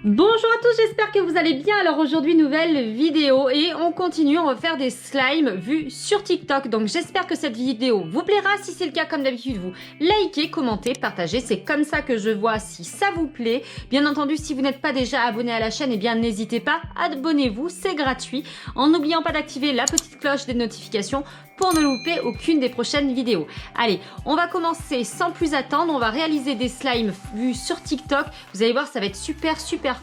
Bonjour à tous, j'espère que vous allez bien. Alors aujourd'hui, nouvelle vidéo et on continue, on va faire des slimes vus sur TikTok. Donc j'espère que cette vidéo vous plaira. Si c'est le cas, comme d'habitude, vous likez, commentez, partagez. C'est comme ça que je vois si ça vous plaît. Bien entendu, si vous n'êtes pas déjà abonné à la chaîne, eh bien n'hésitez pas, abonnez-vous, c'est gratuit. En n'oubliant pas d'activer la petite cloche des notifications pour ne louper aucune des prochaines vidéos. Allez, on va commencer sans plus attendre. On va réaliser des slimes vus sur TikTok. Vous allez voir, ça va être super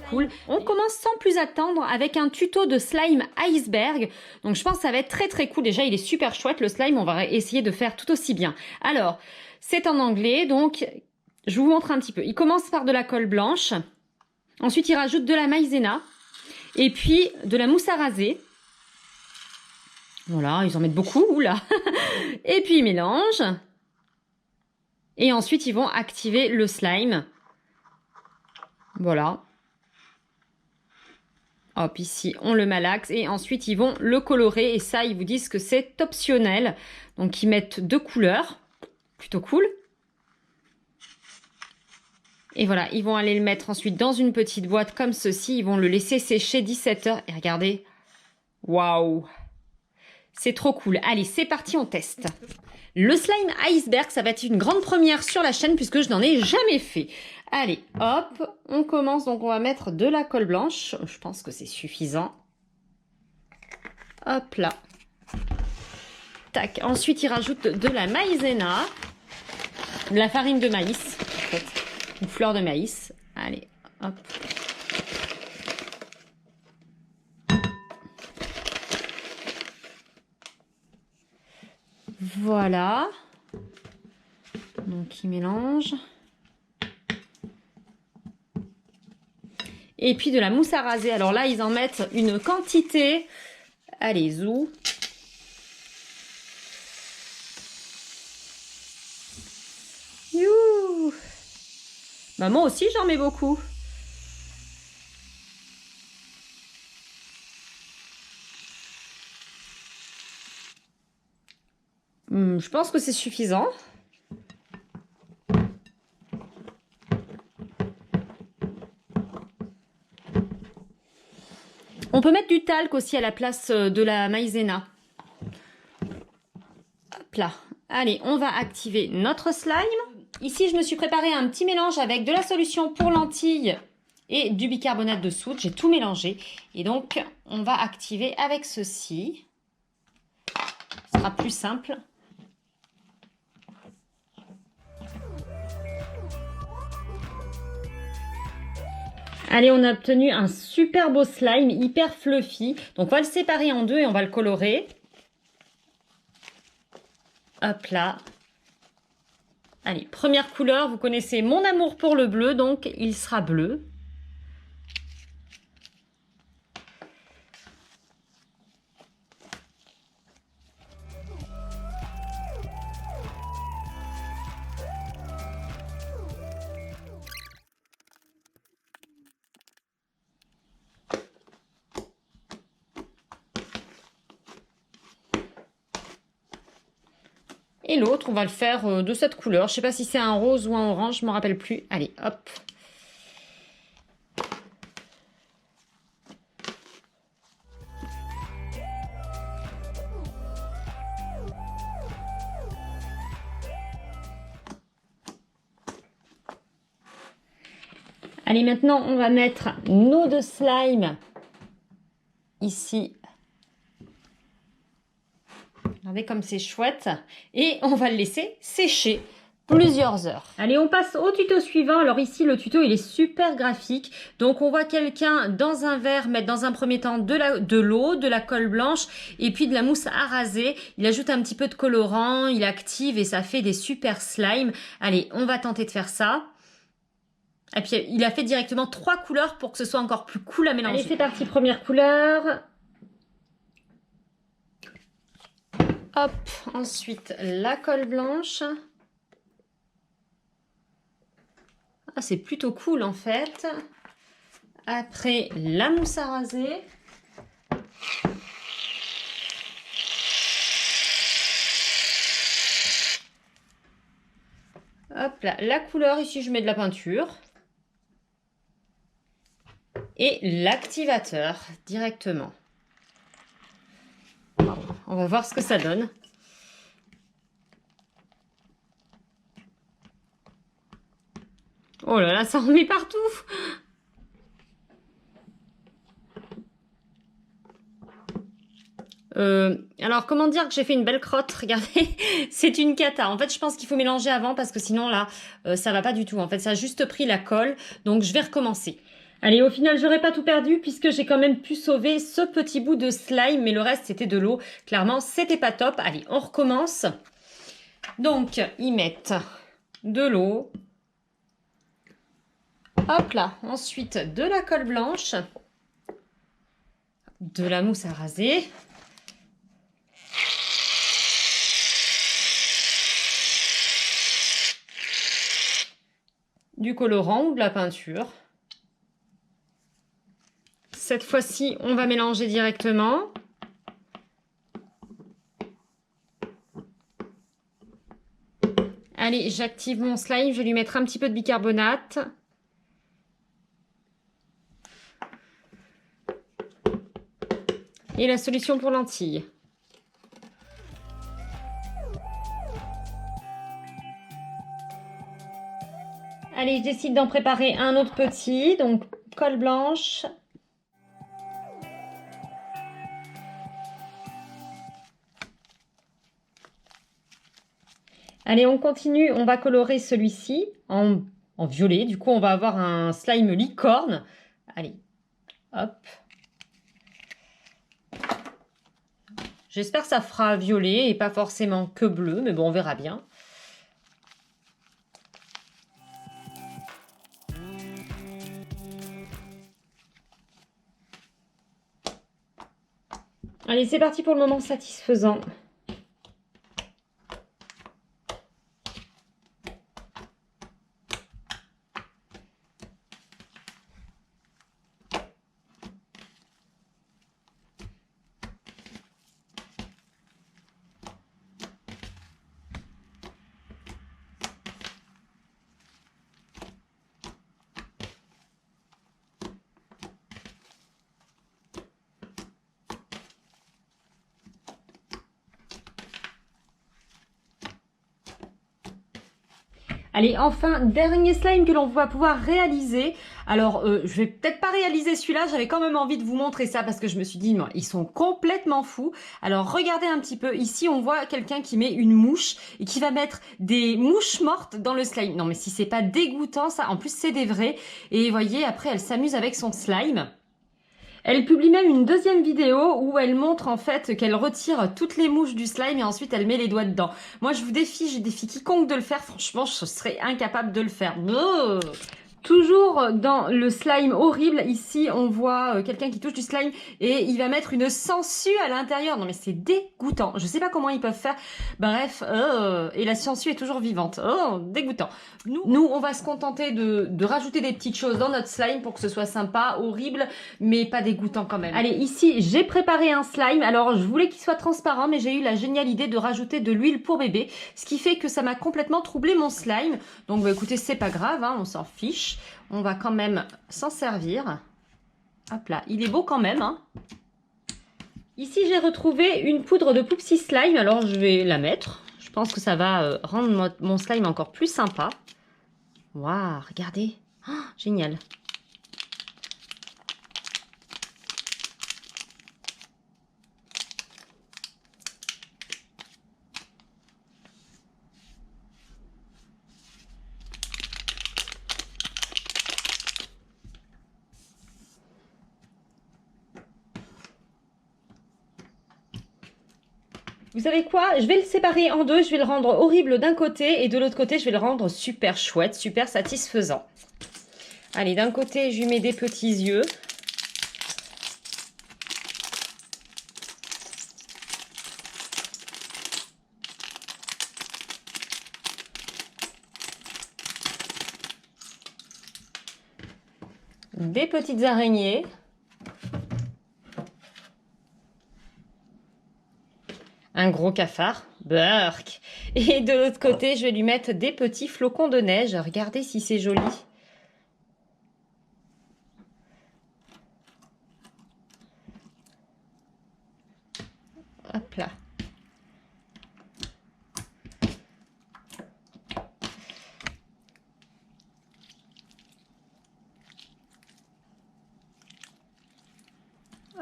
cool. On commence sans plus attendre avec un tuto de slime iceberg. Donc je pense que ça va être très cool. Déjà, il est super chouette le slime. On va essayer de faire tout aussi bien. Alors, c'est en anglais, donc je vous montre un petit peu. Il commence par de la colle blanche. Ensuite, il rajoute de la maïzena. Et puis, de la mousse à raser. Voilà, ils en mettent beaucoup, là. Et puis, ils mélangent. Et ensuite, ils vont activer le slime. Voilà. Hop, ici, on le malaxe. Et ensuite, ils vont le colorer. Et ça, ils vous disent que c'est optionnel. Donc, ils mettent 2 couleurs. Plutôt cool. Et voilà, ils vont aller le mettre ensuite dans une petite boîte comme ceci. Ils vont le laisser sécher 17 heures. Et regardez. Waouh! C'est trop cool. Allez, c'est parti, on teste. Le slime iceberg, ça va être une grande première sur la chaîne puisque je n'en ai jamais fait. Allez, hop, on commence. Donc, on va mettre de la colle blanche. Je pense que c'est suffisant. Hop là. Tac. Ensuite, il rajoute de la maïzena. De la farine de maïs, en fait. Une fleur de maïs. Allez, hop. Voilà. Donc, il mélange. Et puis de la mousse à raser. Alors là, ils en mettent une quantité. Allez, zou. Youh. Bah, moi aussi, j'en mets beaucoup. Je pense que c'est suffisant. On peut mettre du talc aussi à la place de la maïzena. Hop là. Allez, on va activer notre slime. Ici, je me suis préparé un petit mélange avec de la solution pour lentilles et du bicarbonate de soude. J'ai tout mélangé. Et donc, on va activer avec ceci. Ce sera plus simple. Allez, on a obtenu un super beau slime, hyper fluffy. Donc, on va le séparer en deux et on va le colorer. Hop là. Allez, première couleur, vous connaissez mon amour pour le bleu, donc il sera bleu. Et l'autre, on va le faire de cette couleur. Je ne sais pas si c'est un rose ou un orange, je ne me rappelle plus. Allez, hop. Allez, maintenant, on va mettre nos 2 slimes ici. Regardez comme c'est chouette. Et on va le laisser sécher plusieurs heures. Allez, on passe au tuto suivant. Alors ici, le tuto, il est super graphique. Donc, on voit quelqu'un dans un verre mettre dans un premier temps de l'eau, de la colle blanche et puis de la mousse à raser. Il ajoute un petit peu de colorant, il active et ça fait des super slimes. Allez, on va tenter de faire ça. Et puis, il a fait directement 3 couleurs pour que ce soit encore plus cool à mélanger. Allez, c'est parti, première couleur. Hop, ensuite la colle blanche. Ah, c'est plutôt cool en fait. Après la mousse à raser. Hop là, la couleur, ici je mets de la peinture. et l'activateur directement. On va voir ce que ça donne. Oh là là, ça en met partout. Alors, comment dire que j'ai fait une belle crotte? Regardez, c'est une cata. En fait, je pense qu'il faut mélanger avant parce que sinon, là, ça va pas du tout. En fait, ça a juste pris la colle. Donc, je vais recommencer. Allez, au final, j'aurais pas tout perdu puisque j'ai quand même pu sauver ce petit bout de slime. Mais le reste, c'était de l'eau. Clairement, c'était pas top. Allez, on recommence. Donc, ils mettent de l'eau. Hop là. Ensuite, de la colle blanche. De la mousse à raser. Du colorant ou de la peinture. Cette fois-ci, on va mélanger directement. Allez, j'active mon slime. Je vais lui mettre un petit peu de bicarbonate. Et la solution pour lentilles. Allez, je décide d'en préparer un autre petit. Donc, colle blanche. Allez, on continue. On va colorer celui-ci en violet. Du coup, on va avoir un slime licorne. Allez, hop. J'espère que ça fera violet et pas forcément que bleu. Mais bon, on verra bien. Allez, c'est parti pour le moment satisfaisant. Allez, enfin, dernier slime que l'on va pouvoir réaliser. Alors, je vais peut-être pas réaliser celui-là, j'avais quand même envie de vous montrer ça parce que je me suis dit, non, ils sont complètement fous. Alors, regardez un petit peu, ici, on voit quelqu'un qui met une mouche et qui va mettre des mouches mortes dans le slime. Non, mais si c'est pas dégoûtant, ça, en plus, c'est des vrais. Et vous voyez, après, elle s'amuse avec son slime. Elle publie même une deuxième vidéo où elle montre en fait qu'elle retire toutes les mouches du slime et ensuite elle met les doigts dedans. Moi je défie quiconque de le faire, franchement je serais incapable de le faire. Oh, toujours dans le slime horrible, ici on voit quelqu'un qui touche du slime et il va mettre une sangsue à l'intérieur. Non mais c'est dégoûtant, je sais pas comment ils peuvent faire. Bref, et la sangsue est toujours vivante. Oh, dégoûtant. Nous on va se contenter de rajouter des petites choses dans notre slime pour que ce soit sympa, horrible, mais pas dégoûtant quand même. Allez, ici j'ai préparé un slime. Alors je voulais qu'il soit transparent, mais j'ai eu la géniale idée de rajouter de l'huile pour bébé, ce qui fait que ça m'a complètement troublé mon slime. Donc bah, écoutez, c'est pas grave, hein, on s'en fiche. On va quand même s'en servir. Hop là, il est beau quand même. Hein. Ici, j'ai retrouvé une poudre de Poupsy Slime. Alors, je vais la mettre. Je pense que ça va rendre mon slime encore plus sympa. Waouh, regardez. Oh, génial. Vous savez quoi? Je vais le séparer en deux. Je vais le rendre horrible d'un côté et de l'autre côté, je vais le rendre super chouette, super satisfaisant. Allez, d'un côté, je lui mets des petits yeux. Des petites araignées. Un gros cafard, burk. Et de l'autre côté, je vais lui mettre des petits flocons de neige. Regardez si c'est joli.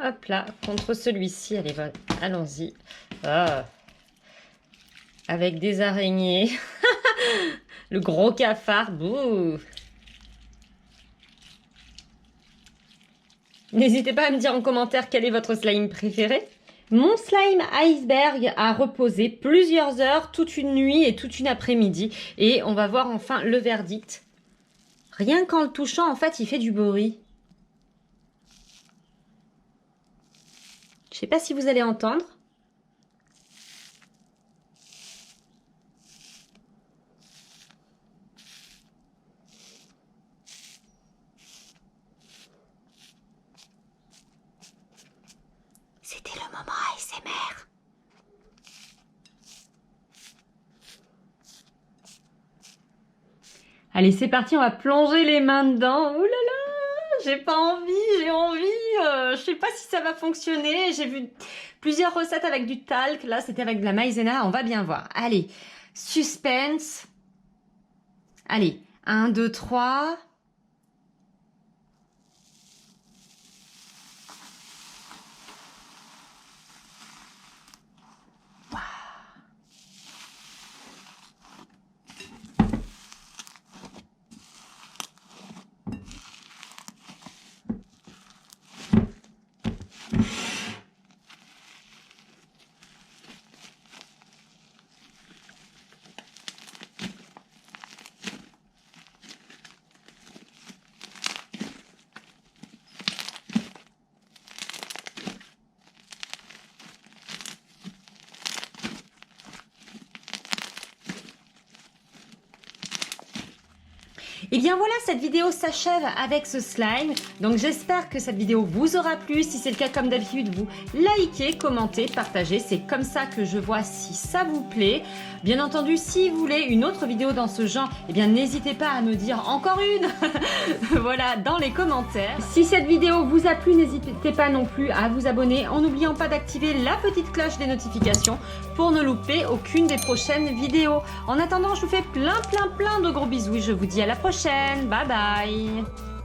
Hop là, contre celui-ci. Allez, allons-y. Ah. Avec des araignées. Le gros cafard. Bouh. N'hésitez pas à me dire en commentaire quel est votre slime préféré. Mon slime iceberg a reposé plusieurs heures, toute une nuit et toute une après-midi. Et on va voir enfin le verdict. Rien qu'en le touchant, en fait, il fait du bruit. Je ne sais pas si vous allez entendre. C'était le moment ASMR. Allez, c'est parti, on va plonger les mains dedans. Ouh là là, j'ai pas envie, j'ai envie. Je sais pas si ça va fonctionner. J'ai vu plusieurs recettes avec du talc. Là, c'était avec de la maïzena. On va bien voir. Allez, suspense. Allez, 1, 2, 3. Et bien voilà, cette vidéo s'achève avec ce slime. Donc j'espère que cette vidéo vous aura plu. Si c'est le cas, comme d'habitude, vous likez, commentez, partagez. C'est comme ça que je vois si ça vous plaît. Bien entendu, si vous voulez une autre vidéo dans ce genre, eh bien n'hésitez pas à me dire encore une. Voilà, dans les commentaires. Si cette vidéo vous a plu, n'hésitez pas non plus à vous abonner en n'oubliant pas d'activer la petite cloche des notifications pour ne louper aucune des prochaines vidéos. En attendant, je vous fais plein de gros bisous et je vous dis à la prochaine. Bye bye.